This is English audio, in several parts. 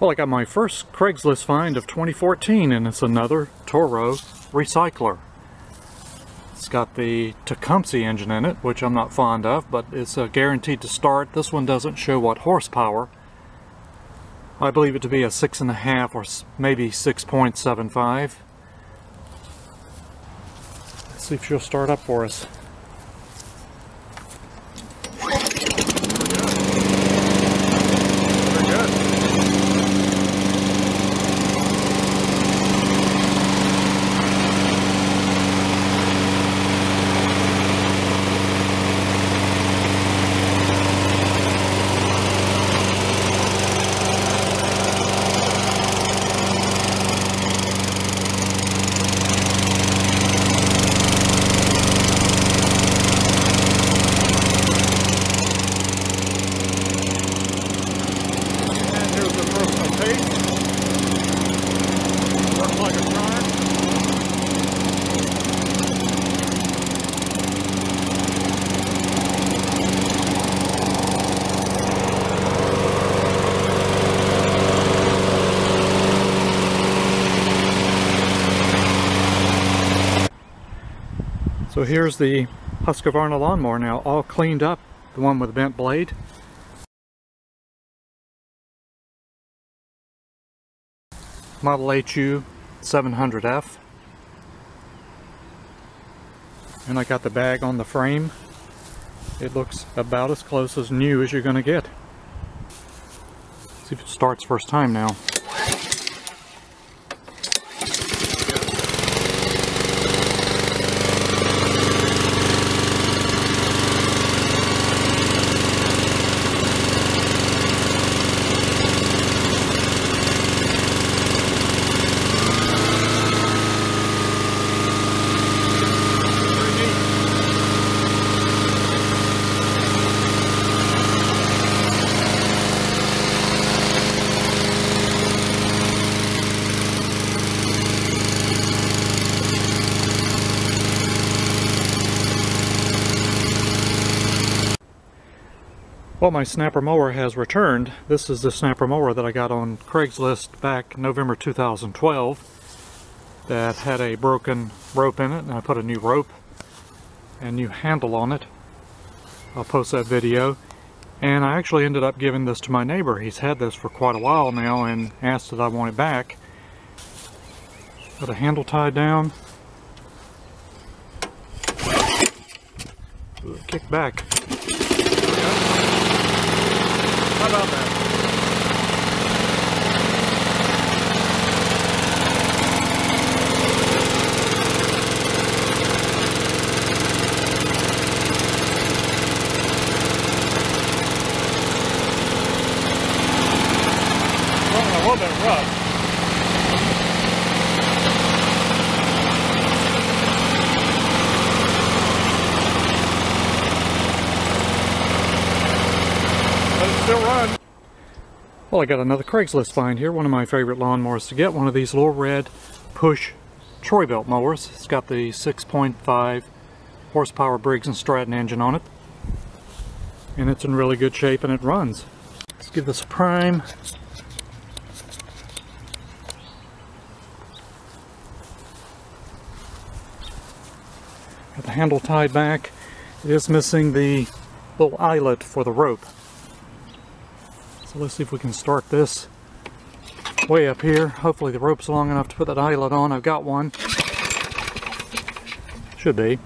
Well, I got my first Craigslist find of 2014, and it's another Toro recycler. It's got the Tecumseh engine in it, which I'm not fond of, but it's guaranteed to start. This one doesn't show what horsepower. I believe it to be a 6.5 or maybe 6.75. Let's see if she'll start up for us. So here's the Husqvarna lawnmower now, all cleaned up, the one with the bent blade. Model HU 700F. And I got the bag on the frame. It looks about as close as new as you're going to get. See if it starts first time now. Well, my snapper mower has returned. This is the snapper mower that I got on Craigslist back November 2012 that had a broken rope in it, and I put a new rope and new handle on it. I'll post that video. And I actually ended up giving this to my neighbor. He's had this for quite a while now and asked that I want it back. Got a handle tied down. Kick back. How about that? Well, a little bit rough. Still run. Well, I got another Craigslist find here. One of my favorite lawnmowers to get. One of these little red push Troy-Bilt mowers. It's got the 6.5 horsepower Briggs & Stratton engine on it. And it's in really good shape and it runs. Let's give this a prime. Got the handle tied back. It is missing the little eyelet for the rope. So let's see if we can start this way up here. Hopefully the rope's long enough to put that eyelet on. I've got one. Should be.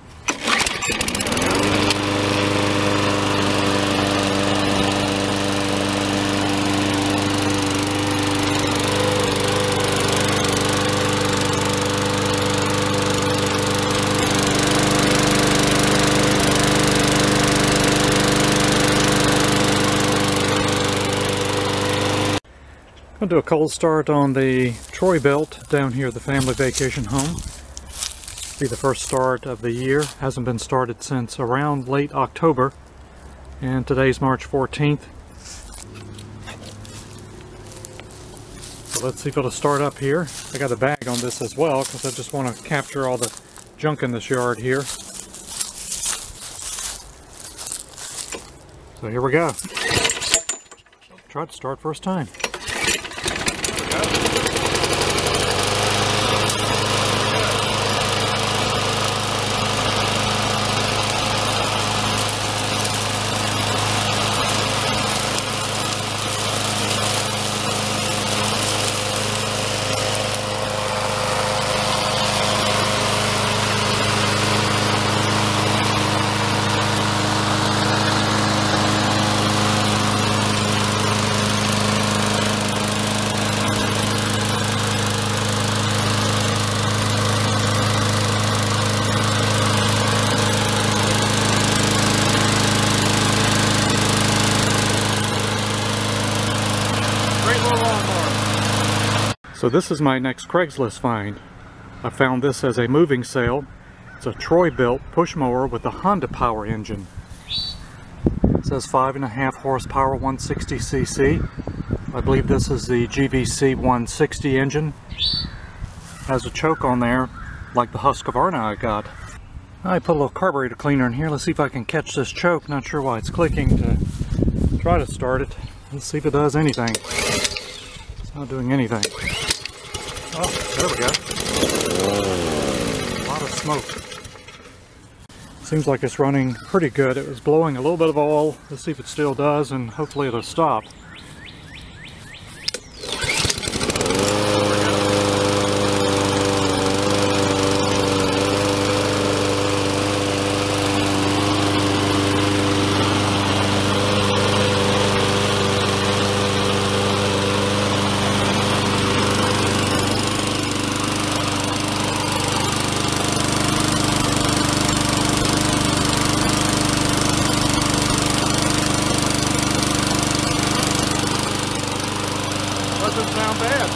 I'll do a cold start on the Troy-Bilt down here at the family vacation home. Be the first start of the year. Hasn't been started since around late October, and today's March 14th. So let's see if it'll start up here. I got a bag on this as well because I just want to capture all the junk in this yard here. So here we go. Try to start first time. So this is my next Craigslist find. I found this as a moving sale. It's a Troy-built push mower with a Honda power engine. It says 5.5 horsepower, 160cc. I believe this is the GVC 160 engine. Has a choke on there, like the Husqvarna I got. I put a little carburetor cleaner in here. Let's see if I can catch this choke. Not sure why it's clicking to try to start it. Let's see if it does anything. It's not doing anything. Oh, there we go. A lot of smoke. Seems like it's running pretty good. It was blowing a little bit of oil. Let's see if it still does, and hopefully it'll stop. Doesn't sound bad.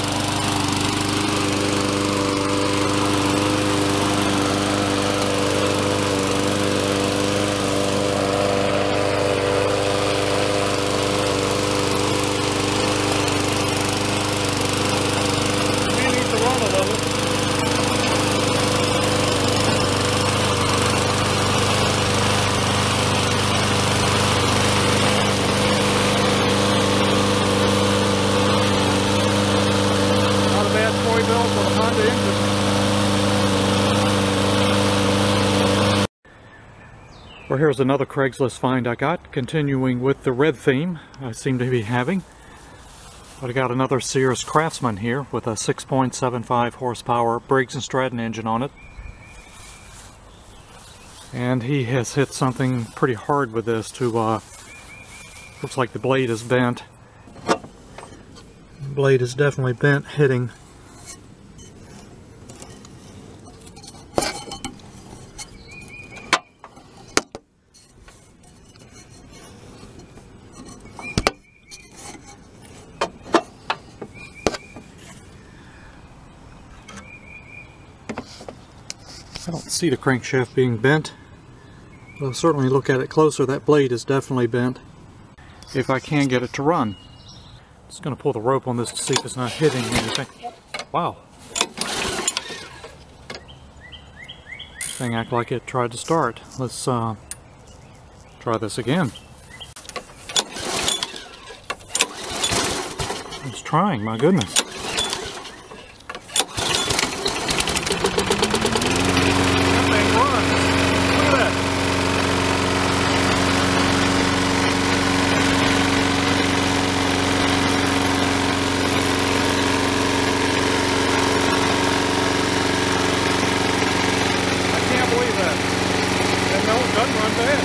We need to run a little. Built with a Honda engine. Well, here's another Craigslist find I got, continuing with the red theme I seem to be having. But I got another Sears Craftsman here with a 6.75 horsepower Briggs & Stratton engine on it. And he has hit something pretty hard with this to, looks like the blade is bent. The blade is definitely bent hitting. I don't see the crankshaft being bent, but I'll certainly look at it closer. That blade is definitely bent. If I can get it to run. Just going to pull the rope on this to see if it's not hitting anything. Wow. Thing acted like it tried to start. Let's try this again. It's trying, my goodness. Doesn't run bad.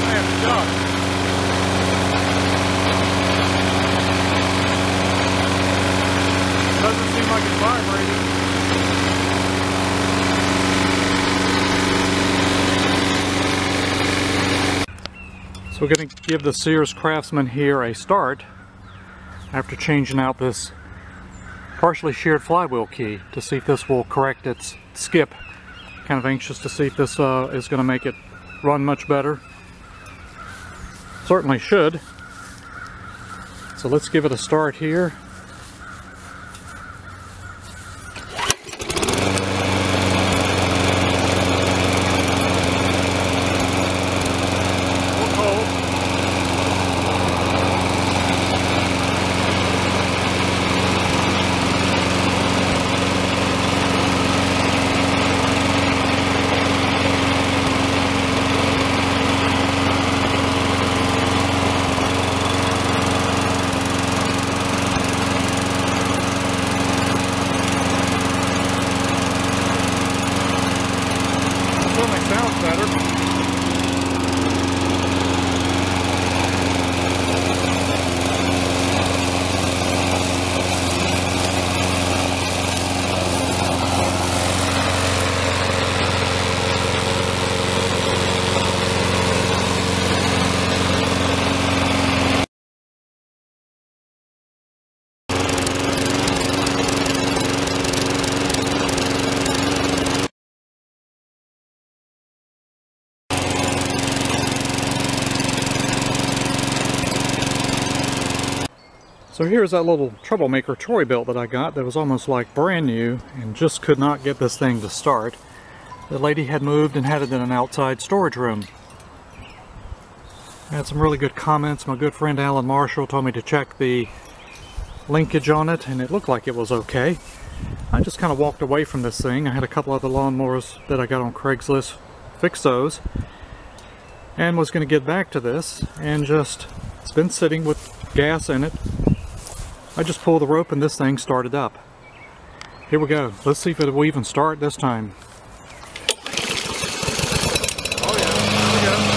I am shocked. Doesn't seem like it's vibrating. So we're going to give the Sears Craftsman here a start after changing out this partially sheared flywheel key to see if this will correct its skip. Kind of anxious to see if this is going to make it run much better. Certainly should. So let's give it a start here. So here's that little troublemaker Troy built that I got that was almost like brand new and just could not get this thing to start. The lady had moved and had it in an outside storage room. I had some really good comments. My good friend Alan Marshall told me to check the linkage on it, and it looked like it was okay. I just kind of walked away from this thing. I had a couple other lawnmowers that I got on Craigslist, fixed those, and was going to get back to this, and just, it's been sitting with gas in it. I just pulled the rope and this thing started up. Here we go. Let's see if it will even start this time. Oh yeah, here we go.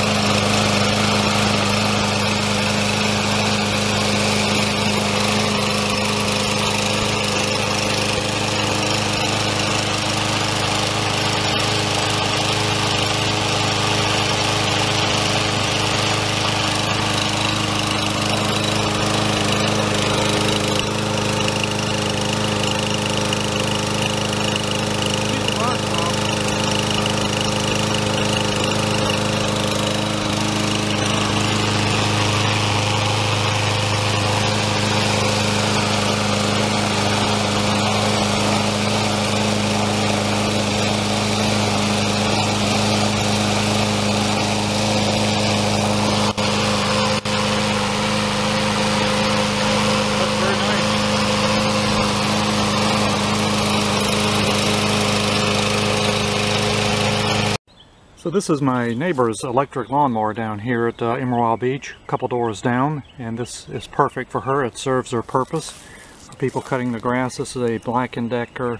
So this is my neighbor's electric lawnmower down here at Emerald Beach, a couple doors down, and this is perfect for her. It serves her purpose for people cutting the grass. This is a Black & Decker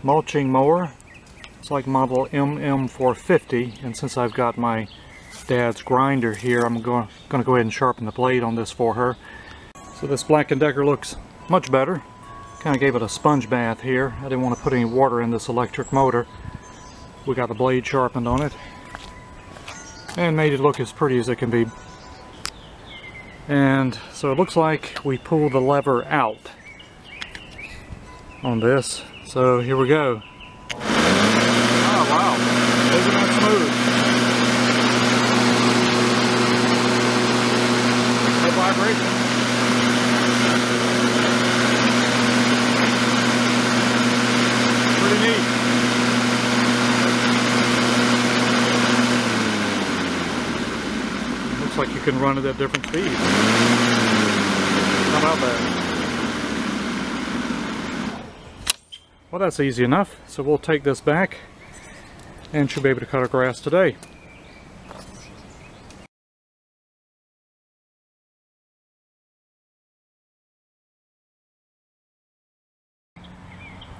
mulching mower. It's like model MM450, and since I've got my dad's grinder here, I'm going to go ahead and sharpen the blade on this for her. So this Black & Decker looks much better. Kind of gave it a sponge bath here. I didn't want to put any water in this electric motor. We got the blade sharpened on it and made it look as pretty as it can be. And so it looks like we pull the lever out on this. So here we go. Oh wow, isn't that smooth? No vibration. Pretty neat. Like you can run it at different speeds. How about that? Well, that's easy enough. So we'll take this back and she'll be able to cut our grass today.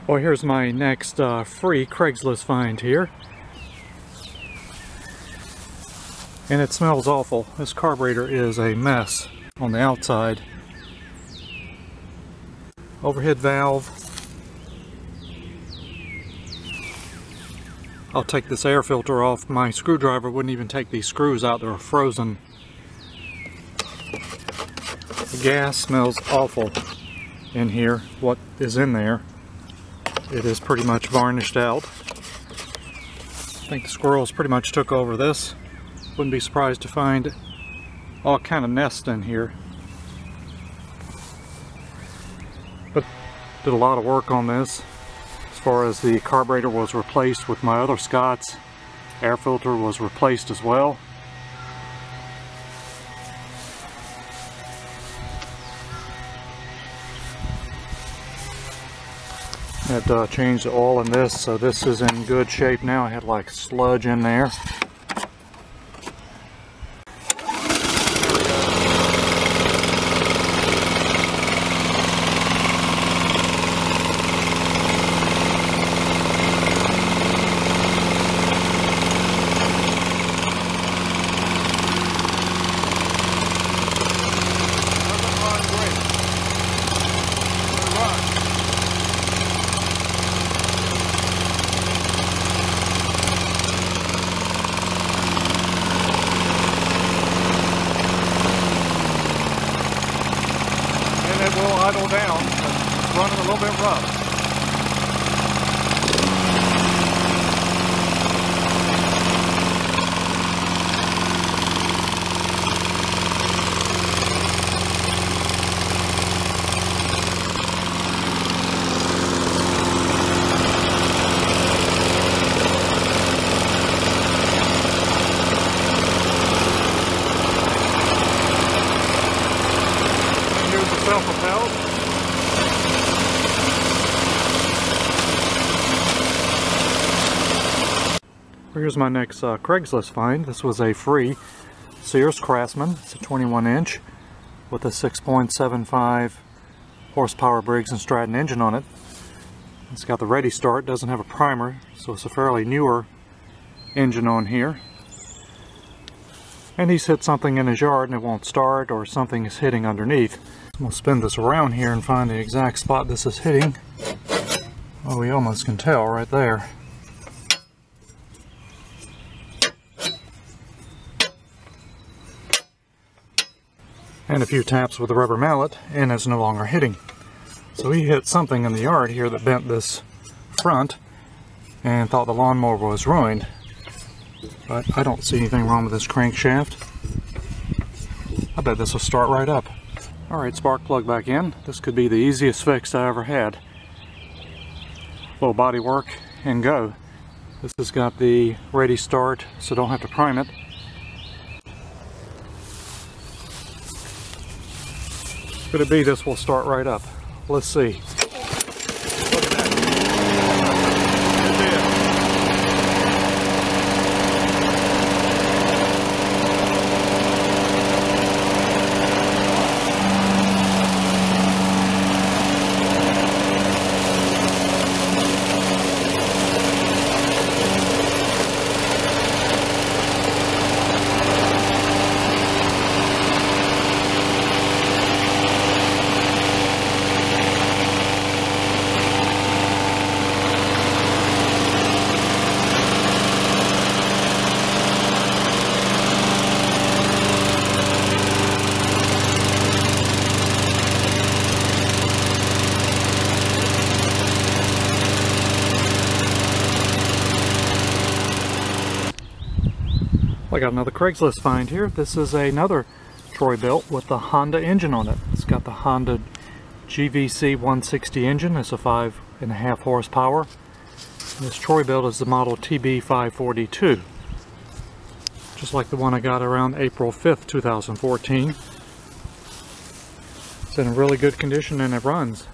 Well, here's my next free Craigslist find here. And it smells awful. This carburetor is a mess on the outside. Overhead valve. I'll take this air filter off. My screwdriver wouldn't even take these screws out. They're frozen. The gas smells awful in here. What is in there? It is pretty much varnished out. I think the squirrels pretty much took over this. Wouldn't be surprised to find all kind of nests in here. But did a lot of work on this. As far as the carburetor was replaced with my other Scots, air filter was replaced as well. Had changed the oil in this, so this is in good shape now. I had like sludge in there. It will idle down, but it's running a little bit rough. self-propelled. Here's my next Craigslist find. This was a free Sears Craftsman. It's a 21-inch with a 6.75 horsepower Briggs & Stratton engine on it. It's got the ready start, doesn't have a primer, so it's a fairly newer engine on here. And he's hit something in his yard and it won't start, or something is hitting underneath. We'll spin this around here and find the exact spot this is hitting. Oh, we almost can tell right there. And a few taps with the rubber mallet and it's no longer hitting. So he hit something in the yard here that bent this front and thought the lawnmower was ruined. But I don't see anything wrong with this crankshaft. I bet this will start right up. Alright, spark plug back in. This could be the easiest fix I ever had. Little body work and go. This has got the ready start, so don't have to prime it. Could it be this will start right up? Let's see. Look at that. It did. I got another Craigslist find here. This is another Troy-Bilt with the Honda engine on it. It's got the Honda GVC 160 engine. It's a 5.5 horsepower. This Troy-Bilt is the model TB542. Just like the one I got around April 5th, 2014. It's in really good condition and it runs.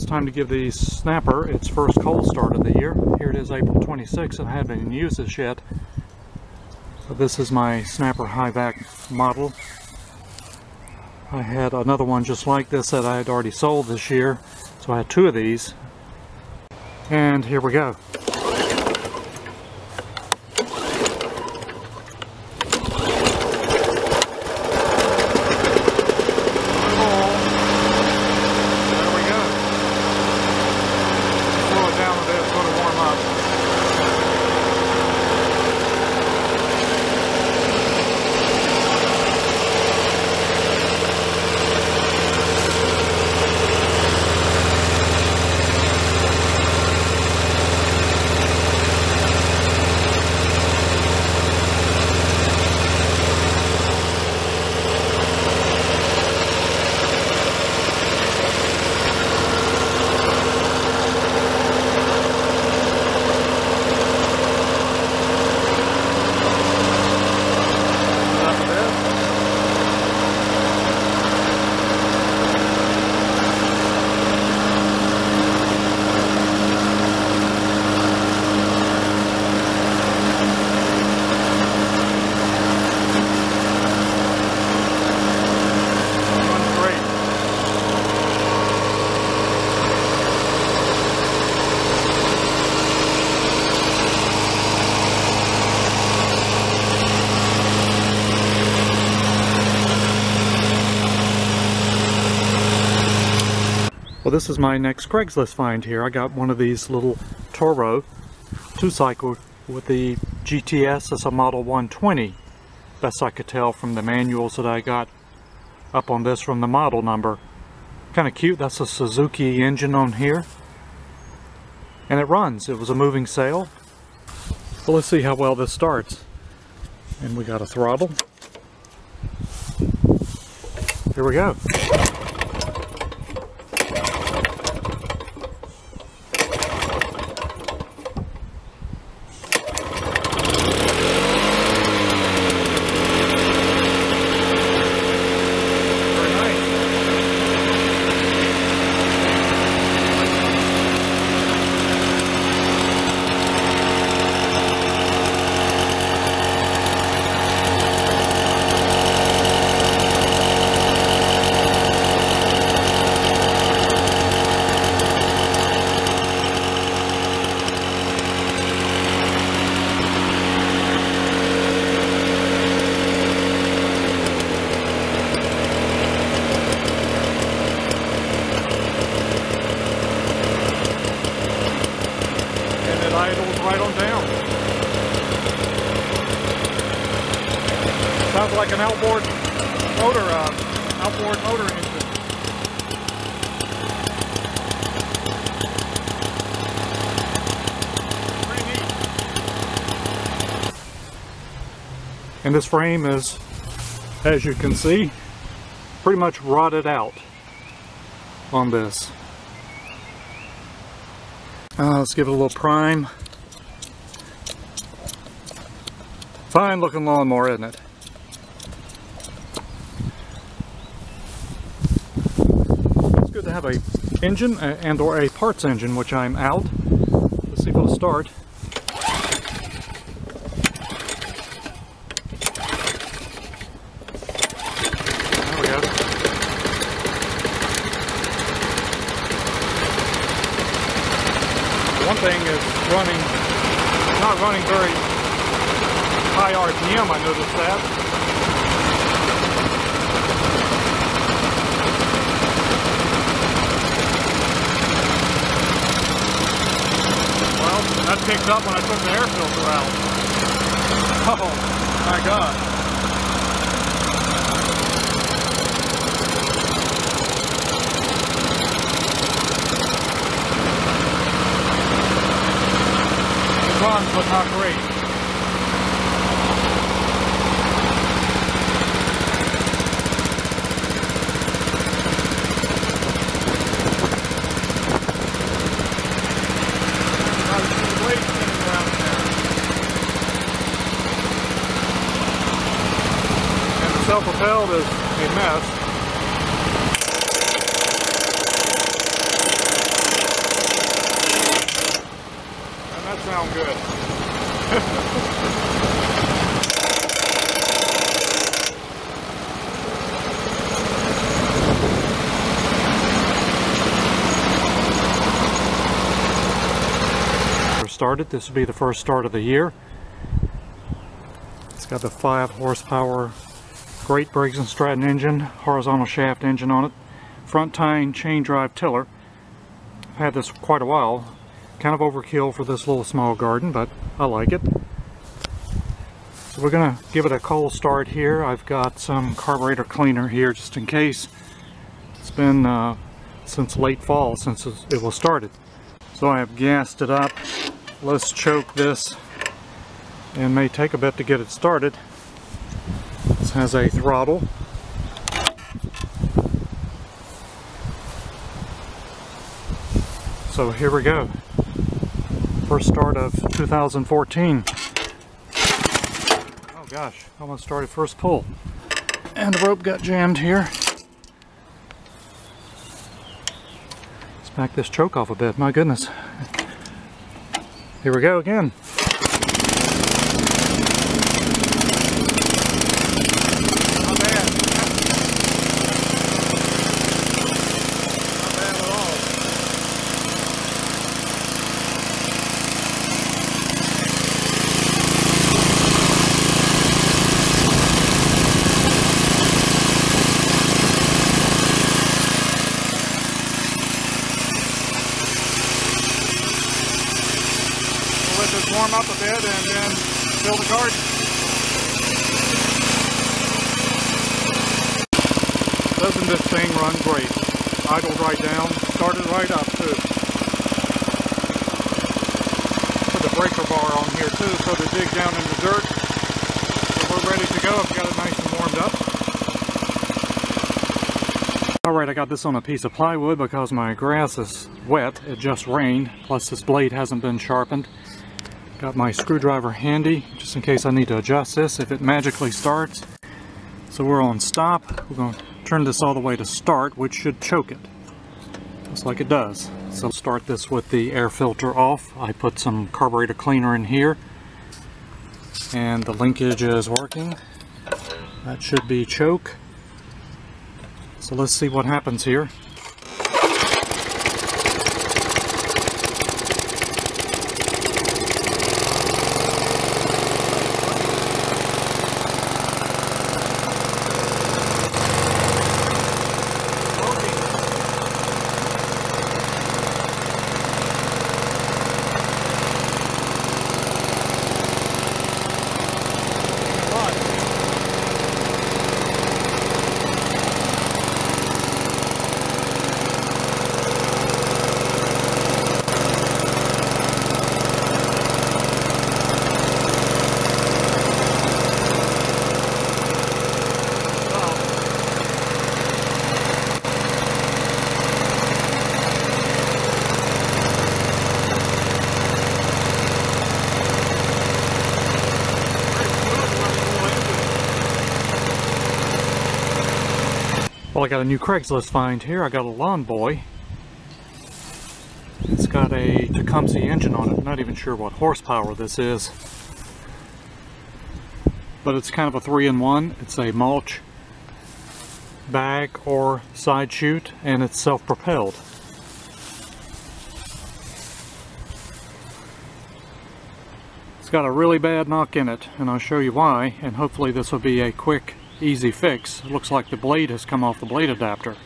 Time to give the snapper its first cold start of the year. Here it is, April 26th, and I haven't even used this yet. So this is my snapper high vac model. I had another one just like this that I had already sold this year, so I had two of these. And here we go. Well, this is my next Craigslist find here. I got one of these little Toro 2-cycle with the GTS as a Model 120. Best I could tell from the manuals that I got up on this from the model number. Kind of cute. That's a Suzuki engine on here. And it runs. It was a moving sail. So let's see how well this starts. And we got a throttle. Here we go. Right on down. Sounds like an outboard motor engine. Pretty neat. And this frame is, as you can see, pretty much rotted out on this. Let's give it a little prime. Fine looking lawnmower, isn't it? It's good to have a engine and or a parts engine, which I'm out. Let's see if it'll start. There we go. One thing is not running very high RPM, I noticed that. Well, that picked up when I took the air filter out. Oh my God. It runs, but not great. Self-propelled is a mess. And that sounds good. Started. This will be the first start of the year. It's got the 5 horsepower Great Briggs & Stratton engine, horizontal shaft engine on it, front tying chain drive tiller. I've had this quite a while. Kind of overkill for this little small garden, but I like it. So we're going to give it a cold start here. I've got some carburetor cleaner here just in case. It's been since late fall since it was started. So I have gassed it up. Let's choke this, and may take a bit to get it started. This has a throttle. So here we go. First start of 2014. Oh gosh, almost started first pull. And the rope got jammed here. Let's back this choke off a bit, my goodness. Here we go again. let this warm up a bit and then fill the garden. Doesn't this thing run great? Idled right down, started right up too. Put the breaker bar on here too so to dig down in the dirt. So we're ready to go. I've got it nice and warmed up. Alright, I got this on a piece of plywood because my grass is wet. It just rained, plus this blade hasn't been sharpened. Got my screwdriver handy just in case I need to adjust this if it magically starts. So we're on stop. We're going to turn this all the way to start, which should choke it, just like it does. So start this with the air filter off. I put some carburetor cleaner in here and the linkage is working. That should be choke. So let's see what happens here. Well, I got a new Craigslist find here. I got a Lawn Boy. It's got a Tecumseh engine on it. I'm not even sure what horsepower this is. But it's kind of a 3-in-1. It's a mulch, bag, or side chute, and it's self-propelled. It's got a really bad knock in it, and I'll show you why, and hopefully this will be a quick, easy fix. It looks like the blade has come off the blade adapter.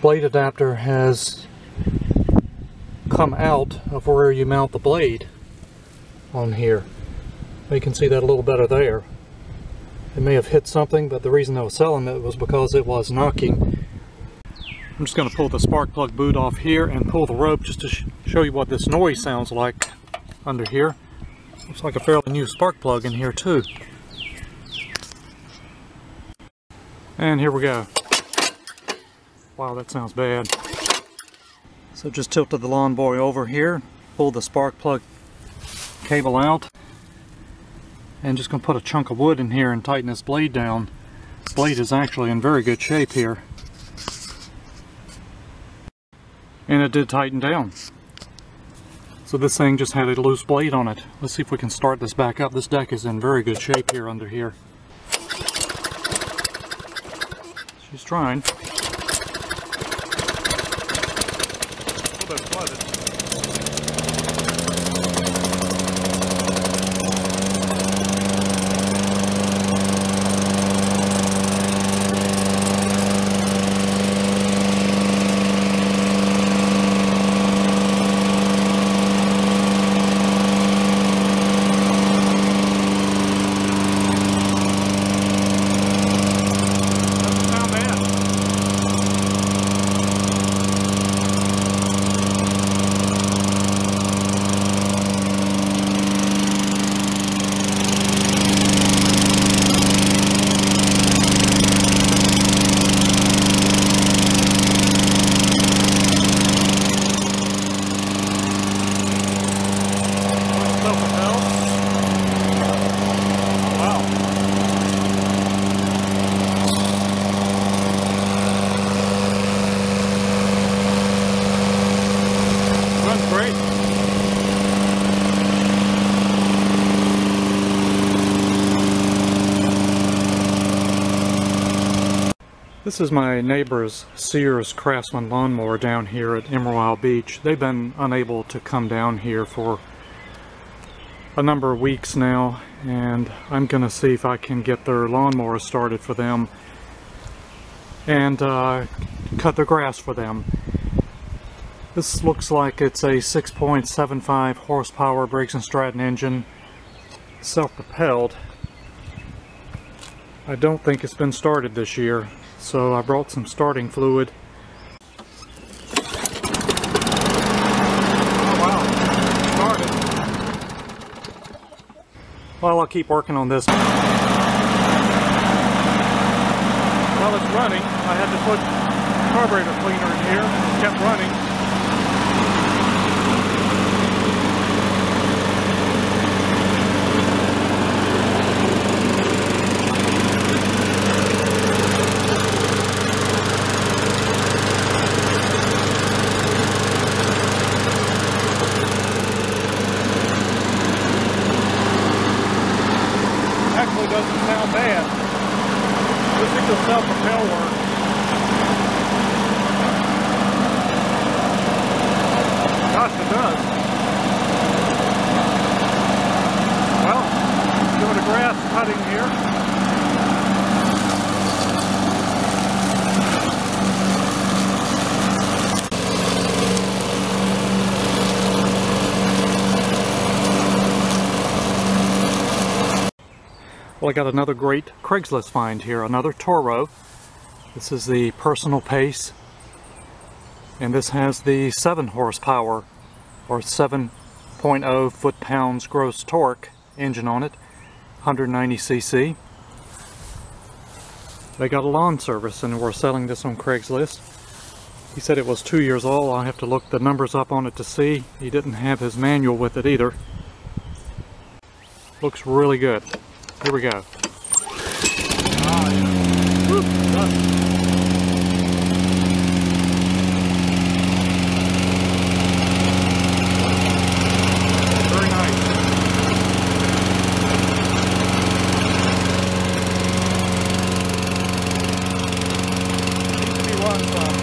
Blade adapter has come out of where you mount the blade on here. You can see that a little better there. It may have hit something, but the reason I was selling it was because it was knocking. I'm just going to pull the spark plug boot off here and pull the rope just to show you what this noise sounds like under here. Looks like a fairly new spark plug in here too. And here we go. Wow, that sounds bad. So just tilted the Lawn Boy over here, pull the spark plug cable out, and just going to put a chunk of wood in here and tighten this blade down. This blade is actually in very good shape here. And it did tighten down. So this thing just had a loose blade on it. Let's see if we can start this back up. This deck is in very good shape here under here. She's trying. A little bit flooded. This is my neighbor's Sears Craftsman lawnmower down here at Emerald Isle Beach. They've been unable to come down here for a number of weeks now, and I'm going to see if I can get their lawnmower started for them and cut their grass for them. This looks like it's a 6.75 horsepower Briggs & Stratton engine, self-propelled. I don't think it's been started this year, so I brought some starting fluid. Oh wow, started. Well, I'll keep working on this. While it's running, I had to put carburetor cleaner in here, and it kept running. Actually doesn't sound bad. This is just self-propel work. Gosh, it does. Well, let's give it a grass cutting here. Well, I got another great Craigslist find here, another Toro. This is the Personal Pace, and this has the 7 horsepower or 7.0 foot-pounds gross torque engine on it, 190 cc. They got a lawn service and we're selling this on Craigslist. He said it was 2 years old. I'll have to look the numbers up on it to see. He didn't have his manual with it either. Looks really good. Here we go. Ah, yeah. Woo, done. Very nice. Needs to be run some.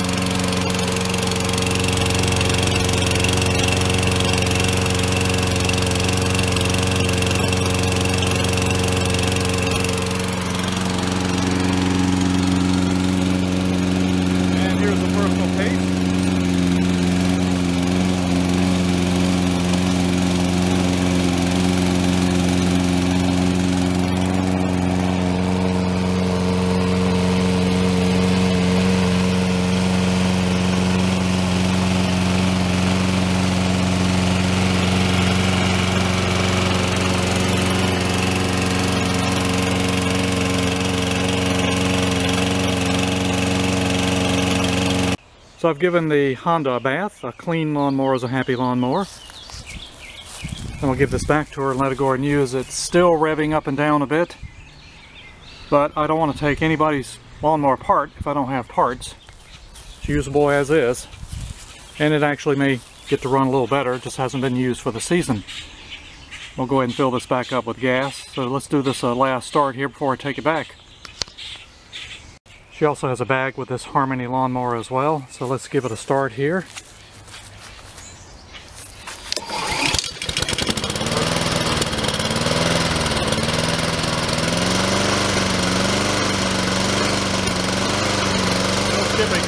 So I've given the Honda a bath. A clean lawnmower is a happy lawnmower. And I'll give this back to her and let her go and use it. It's still revving up and down a bit, but I don't want to take anybody's lawnmower apart if I don't have parts. It's usable as is, and it actually may get to run a little better. It just hasn't been used for the season. We'll go ahead and fill this back up with gas. So let's do this last start here before I take it back. She also has a bag with this Harmony lawnmower as well, so let's give it a start here. No skipping.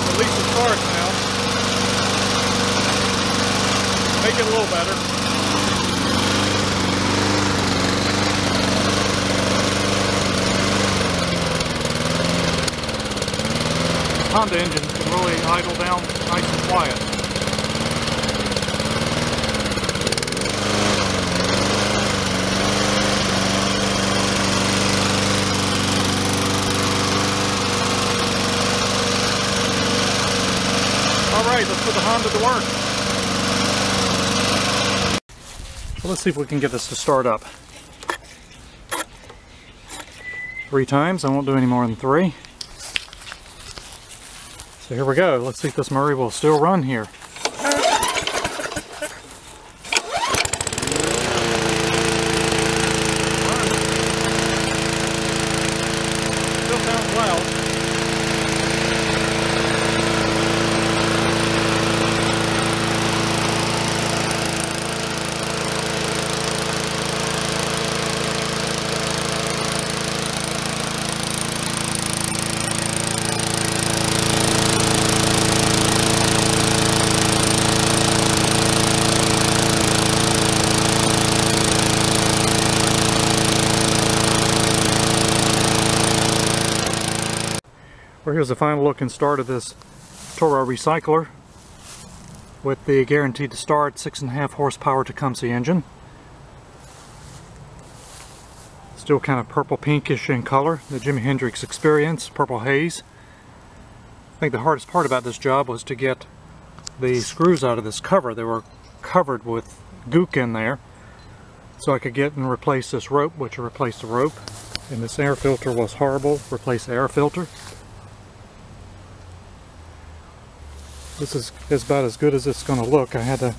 At least it starts now. Make it a little better. Honda engines can really idle down nice and quiet. Alright, let's put the Honda to work. So let's see if we can get this to start up. 3 times, I won't do any more than 3. So here we go, let's see if this Murray will still run here. Still sounds loud. Well, here's the final look and start of this Toro recycler with the guaranteed to start 6.5 horsepower Tecumseh engine. Still kind of purple pinkish in color, the Jimi Hendrix Experience, purple haze. I think the hardest part about this job was to get the screws out of this cover. They were covered with gook in there, so I could get and replace this rope, which I replaced the rope. And this air filter was horrible, replace the air filter. This is about as good as it's going to look. I had a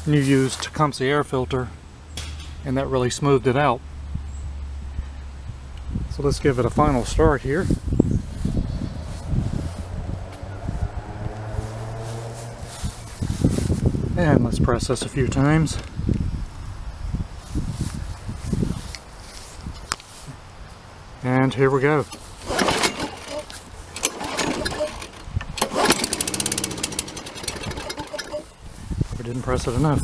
new used Tecumseh air filter and that really smoothed it out. So let's give it a final start here. And let's press this a few times. And here we go. We didn't press it enough.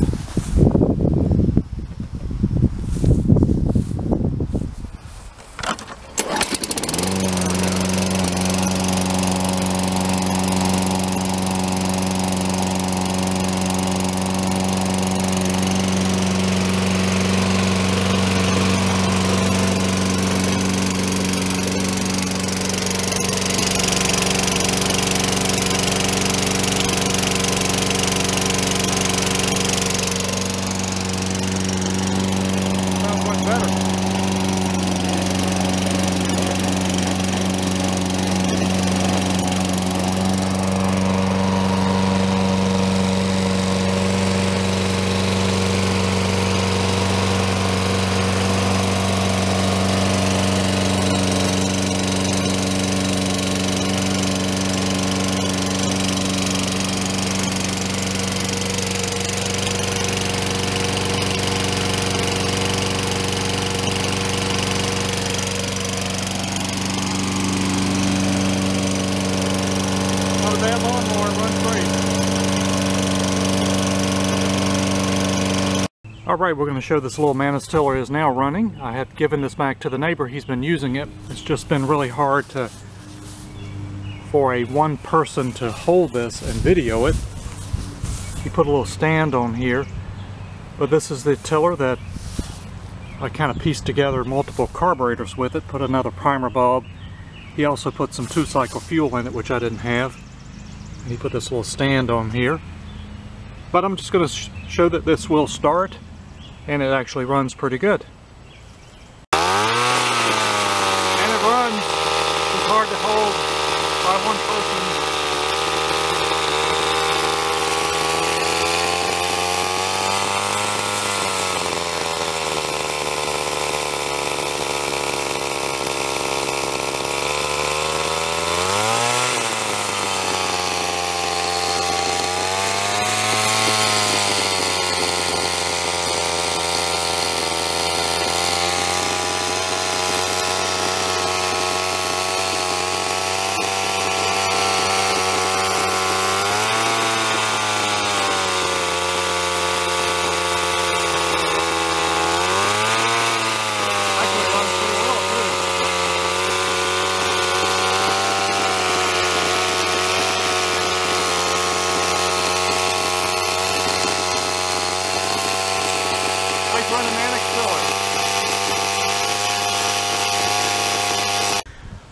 That lawnmower runs great. Alright, we're going to show this little Manus tiller is now running. I have given this back to the neighbor. He's been using it. It's just been really hard for one person to hold this and video it. He put a little stand on here, but this is the tiller that I kind of pieced together multiple carburetors with it, put another primer bulb. He also put some 2-cycle fuel in it, which I didn't have. He put this little stand on here. But I'm just going to show that this will start, and it actually runs pretty good. And it runs. It's hard to hold by one person.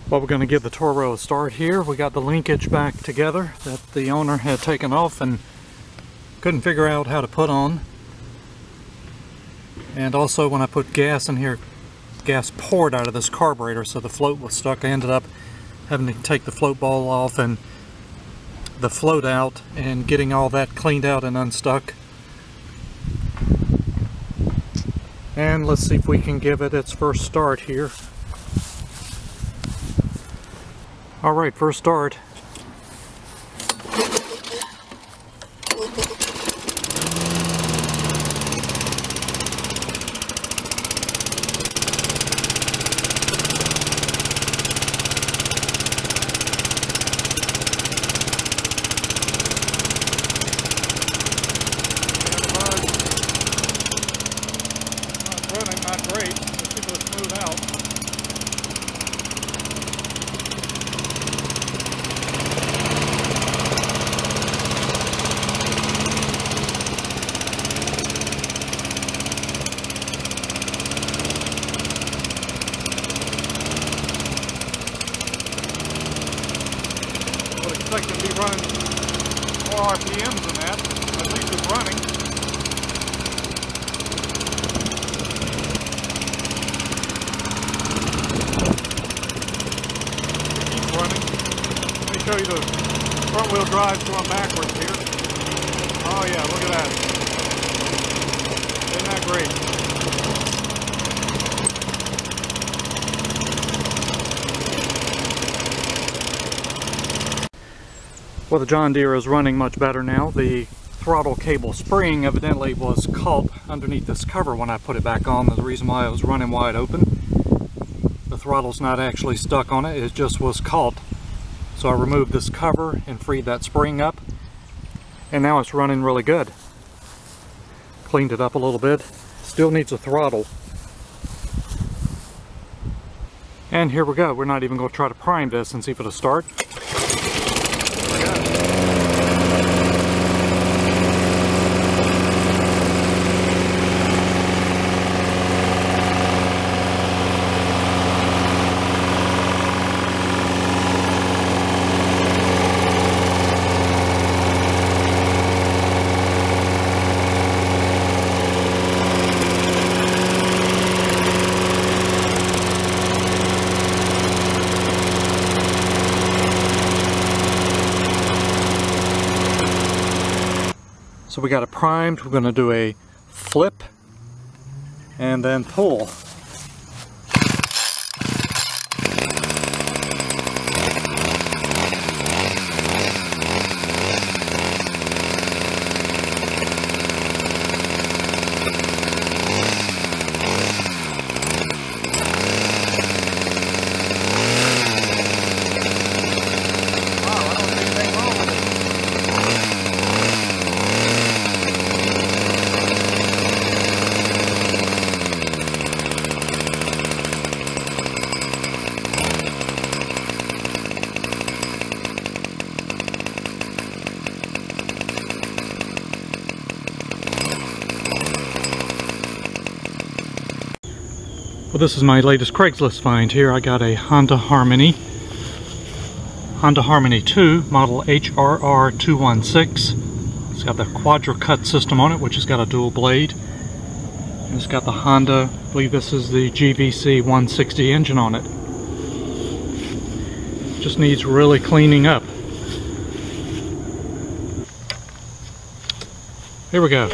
Well, we're going to give the Toro a start here. We got the linkage back together that the owner had taken off and couldn't figure out how to put on. And also when I put gas in here, gas poured out of this carburetor, so the float was stuck. I ended up having to take the float ball off and the float out and getting all that cleaned out and unstuck. And let's see if we can give it its first start here. Alright, first start. Running, not great. Let's see if it'll smooth out. RPMs than that. At least it's running. It keeps running. Let me show you the front wheel drive going backwards here. Oh yeah, look at that. Isn't that great? Well, the John Deere is running much better now. The throttle cable spring evidently was caught underneath this cover when I put it back on. The reason why it was running wide open. The throttle's not actually stuck on it, it just was caught. So I removed this cover and freed that spring up. And now it's running really good. Cleaned it up a little bit. Still needs a throttle. And here we go. We're not even going to try to prime this and see if it'll start. So we got it primed. We're going to do a flip and then pull. Well, this is my latest Craigslist find here. I got a Honda Harmony 2, model HRR216. It's got the Quadra Cut system on it, which has got a dual blade. And it's got the Honda, I believe this is the GVC 160 engine on it. Just needs really cleaning up. Here we go.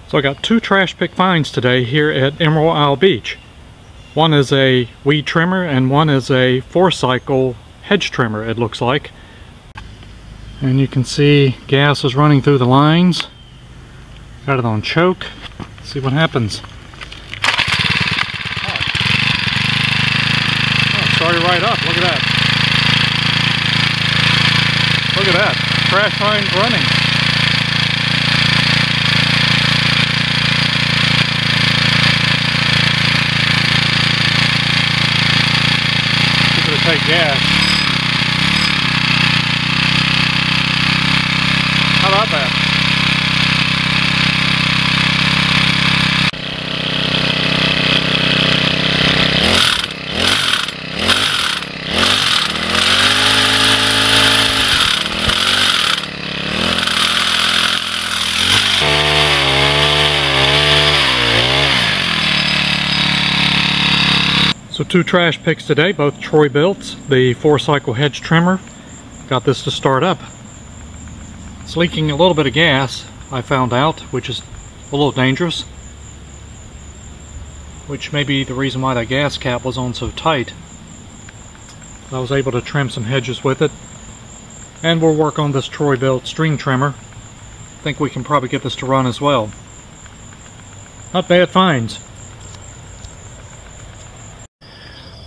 So I got two trash pick finds today here at Emerald Isle Beach. One is a weed trimmer and one is a 4-cycle hedge trimmer, it looks like. And you can see gas is running through the lines. Got it on choke. Let's see what happens. Oh, started right up. Look at that. Look at that. Trash line's running. Take gas. How about that? two trash picks today, both Troy builds. The 4-cycle hedge trimmer. Got this to start up. It's leaking a little bit of gas, I found out, which is a little dangerous. Which may be the reason why that gas cap was on so tight. I was able to trim some hedges with it. And we'll work on this Troy built string trimmer. I think we can probably get this to run as well. Not bad finds.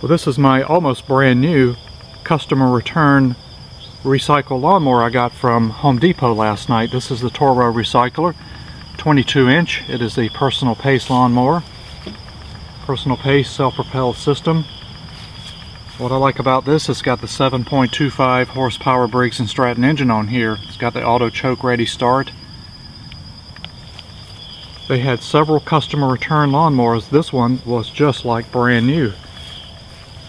Well, this is my almost brand new customer return recycle lawnmower I got from Home Depot last night. This is the Toro Recycler, 22-inch. It is a personal pace lawnmower. Personal pace self-propelled system. What I like about this, it's got the 7.25 horsepower Briggs & Stratton engine on here. It's got the auto choke ready start. They had several customer return lawnmowers. This one was just like brand new.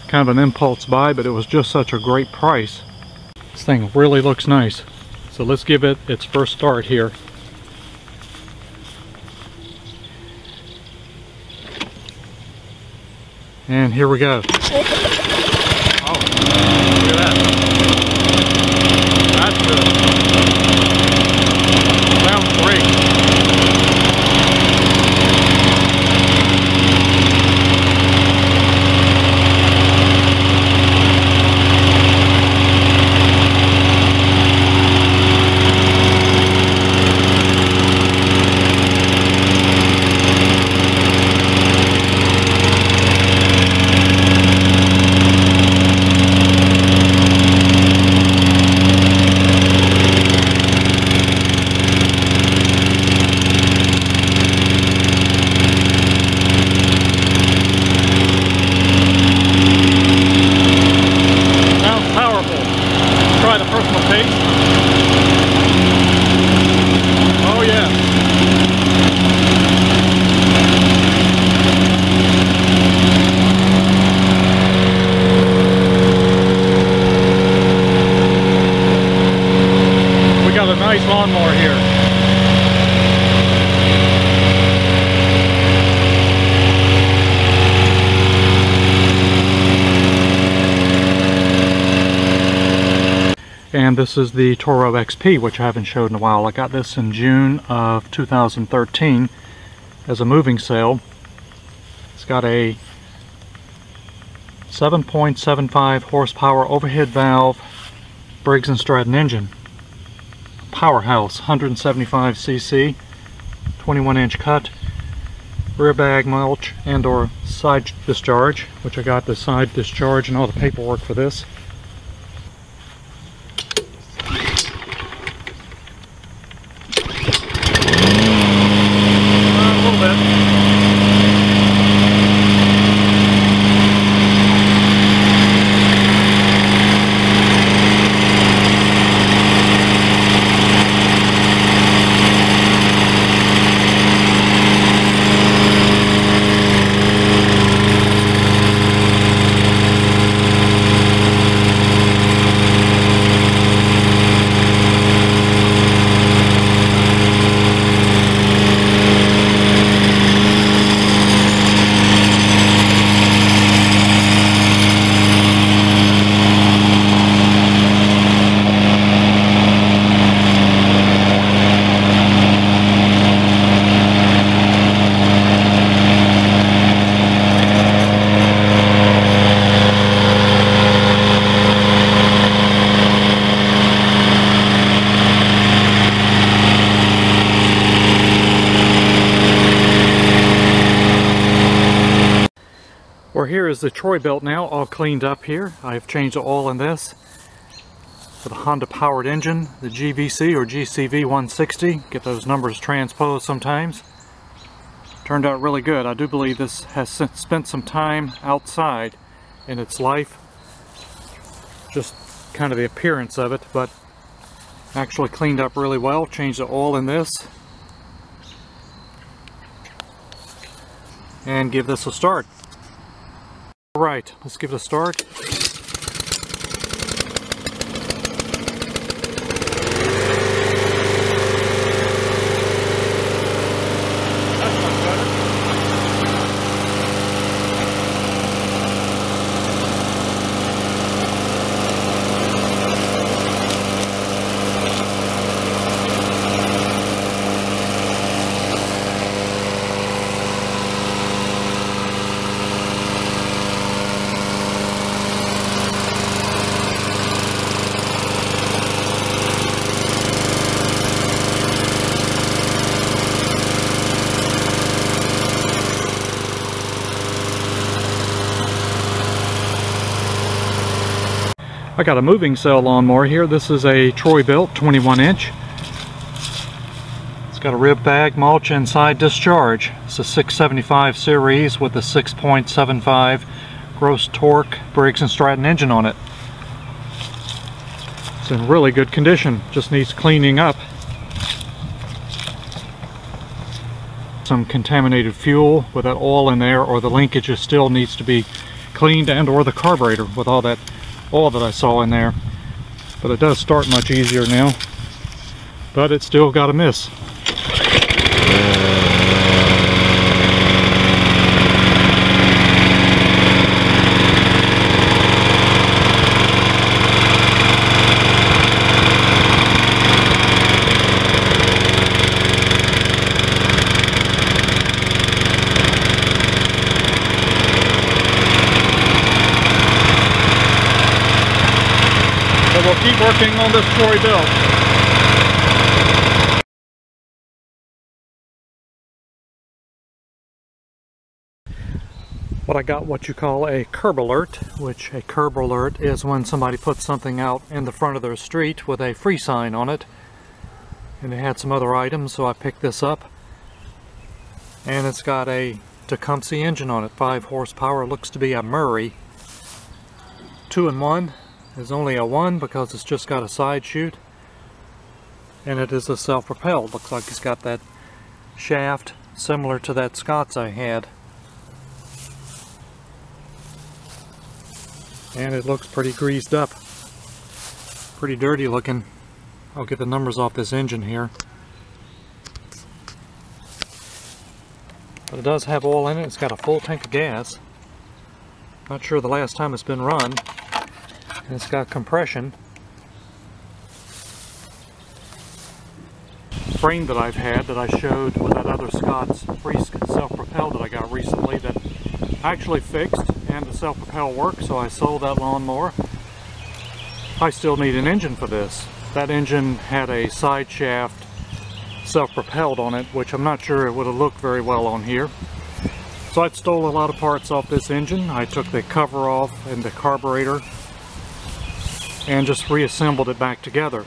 Kind of an impulse buy, but it was just such a great price. This thing really looks nice. So let's give it its first start here. And here we go. Oh, look at that. That's good. Sounds great. Nice lawnmower here. And this is the Toro XP, which I haven't showed in a while. I got this in June of 2013 as a moving sale. It's got a 7.75 horsepower overhead valve Briggs & Stratton engine. Powerhouse, 175cc, 21-inch cut, rear bag mulch and or side discharge, which I got the side discharge and all the paperwork for this. A little bit. Well, here is the Troy built now, all cleaned up here. I've changed the oil in this for the Honda powered engine, the GVC or GCV 160. Get those numbers transposed sometimes. Turned out really good. I do believe this has spent some time outside in its life. Just kind of the appearance of it, but actually cleaned up really well. Changed the oil in this. And give this a start. Alright, let's give it a start. That's much better. I got a moving cell lawnmower here. This is a Troy-built 21-inch. It's got a rib bag, mulch, and side discharge. It's a 675 series with a 6.75 gross torque Briggs & Stratton engine on it. It's in really good condition, just needs cleaning up. Some contaminated fuel with that oil in there, or the linkage still needs to be cleaned, and or the carburetor with all that oil that I saw in there. But it does start much easier now, but it's still got a miss. We'll keep working on this Troy build. But I got what you call a curb alert, which a curb alert is when somebody puts something out in the front of their street with a free sign on it. And they had some other items, so I picked this up. And it's got a Tecumseh engine on it, 5 horsepower, looks to be a Murray. 2-in-1. There's only a 1 because it's just got a side chute, and it is a self-propelled. Looks like it's got that shaft similar to that Scott's I had, and it looks pretty greased up, pretty dirty looking. I'll get the numbers off this engine here, but it does have oil in it. It's got a full tank of gas. Not sure the last time it's been run. And it's got compression. Frame that I've had that I showed with that other Scott's free self-propel that I got recently that I actually fixed, and the self-propel worked, so I sold that lawnmower. I still need an engine for this. That engine had a side shaft self-propelled on it, which I'm not sure it would have looked very well on here. So I stole a lot of parts off this engine. I took the cover off and the carburetor and just reassembled it back together.